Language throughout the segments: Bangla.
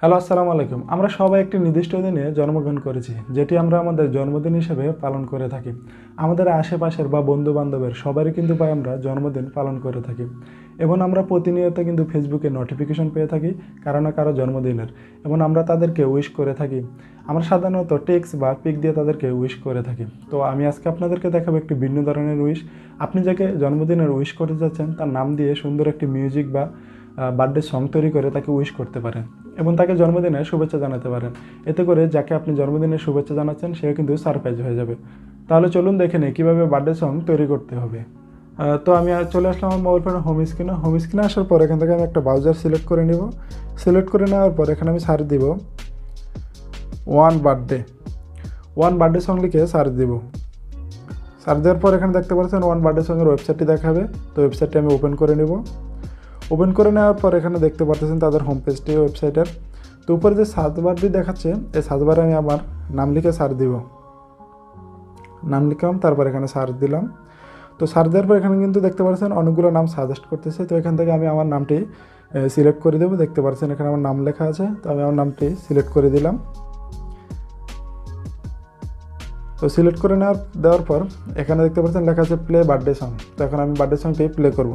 হ্যালো, আসসালামু আলাইকুম। আমরা সবাই একটি নির্দিষ্ট দিনে জন্মগ্রহণ করেছি, যেটি আমরা আমাদের জন্মদিন হিসেবে পালন করে থাকি। আমাদের আশেপাশের বা বন্ধু-বান্ধবের সবারই কিন্তু আমরা জন্মদিন পালন করে থাকি এবং আমরা প্রতিনিয়ত কিন্তু ফেসবুকে নোটিফিকেশন পেয়ে থাকি কারো না কারো জন্মদিনের, এবং আমরা তাদেরকে উইশ করে থাকি। আমরা সাধারণত টেক্সট বা পিক দিয়ে তাদেরকে উইশ করে থাকি। তো আমি আজকে আপনাদেরকে দেখাবো একটি ভিন্ন ধরনের উইশ। আপনি যাকে জন্মদিনের উইশ করতে যাচ্ছেন তার নাম দিয়ে সুন্দর একটি মিউজিক বা বার্থডে সং তৈরি করে তাকে উইশ করতে পারেন এবং তাকে জন্মদিনের শুভেচ্ছা জানাতে পারেন। এতে করে যাকে আপনি জন্মদিনের শুভেচ্ছা জানাচ্ছেন সে কিন্তু সারপ্রাইজ হয়ে যাবে। তাহলে চলুন দেখে নিই কীভাবে বার্থডে সং তৈরি করতে হবে। তো আমি চলে আসলাম আমার মোবাইল ফোনের হোম স্ক্রিনে আসার পর এখান থেকে আমি একটা ব্রাউজার সিলেক্ট করে নেব। সিলেক্ট করে নেওয়ার পর এখানে আমি সার্চ দিব ওয়ান বার্থডে সং লিখে সার্চ দিব। সার্চ দেওয়ার পর এখানে দেখতে পাচ্ছেন ওয়ান বার্থডে সঙ্গের ওয়েবসাইটটি দেখাবে। তো ওয়েবসাইটটি আমি ওপেন করে নেব। ওপেন করে নেওয়ার পর এখানে দেখতে পাচ্ছেন তাদের হোম পেজটি ওয়েবসাইটের। তো উপরে যে সার্চ বারটি দেখাচ্ছে এই সার্চ বারে আমি আমার নাম লিখে সার্চ দিব। নাম লিখলাম, তারপর এখানে সার্চ দিলাম। তো সার্চ দেওয়ার পর এখানে কিন্তু দেখতে পাচ্ছেন অনেকগুলো নাম সাজেস্ট করতেছে। তো এখান থেকে আমি আমার নামটি সিলেক্ট করে দেবো। দেখতে পাচ্ছেন এখানে আমার নাম লেখা আছে, তো আমি আমার নামটি সিলেক্ট করে দিলাম। তো সিলেক্ট করে দেওয়ার পর এখানে দেখতে পাচ্ছেন লেখা আছে প্লে বার্থডে সং। তো এখন আমি বার্থডে সংটি প্লে করব।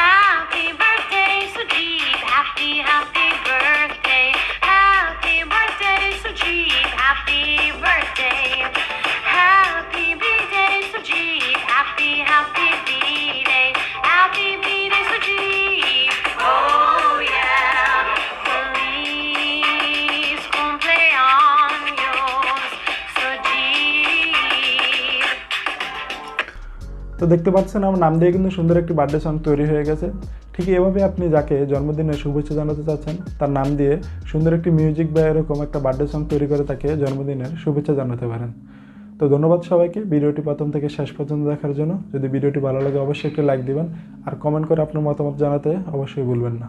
Happy birthday, Sujit. Happy birthday. Happy birthday, Sujit. Happy birthday. Happy birthday, Sujit. Happy birthday. Happy birthday, Sujit. Oh yeah. Feliz cumpleaños, Sujit. তো দেখতে পাচ্ছেন আমার নাম দিয়ে কিন্তু সুন্দর একটি বার্থডে সং তৈরি হয়ে গেছে। ঠিক এভাবে আপনি যাকে জন্মদিনের শুভেচ্ছা জানাতে চাচ্ছেন তার নাম দিয়ে সুন্দর একটি মিউজিক বা এরকম একটা বার্থডে সং তৈরি করে তাকে জন্মদিনের শুভেচ্ছা জানাতে পারেন। তো ধন্যবাদ সবাইকে ভিডিওটি প্রথম থেকে শেষ পর্যন্ত দেখার জন্য। যদি ভিডিওটি ভালো লাগে অবশ্যই একটি লাইক দিবেন আর কমেন্ট করে আপনার মতামত জানাতে অবশ্যই ভুলবেন না।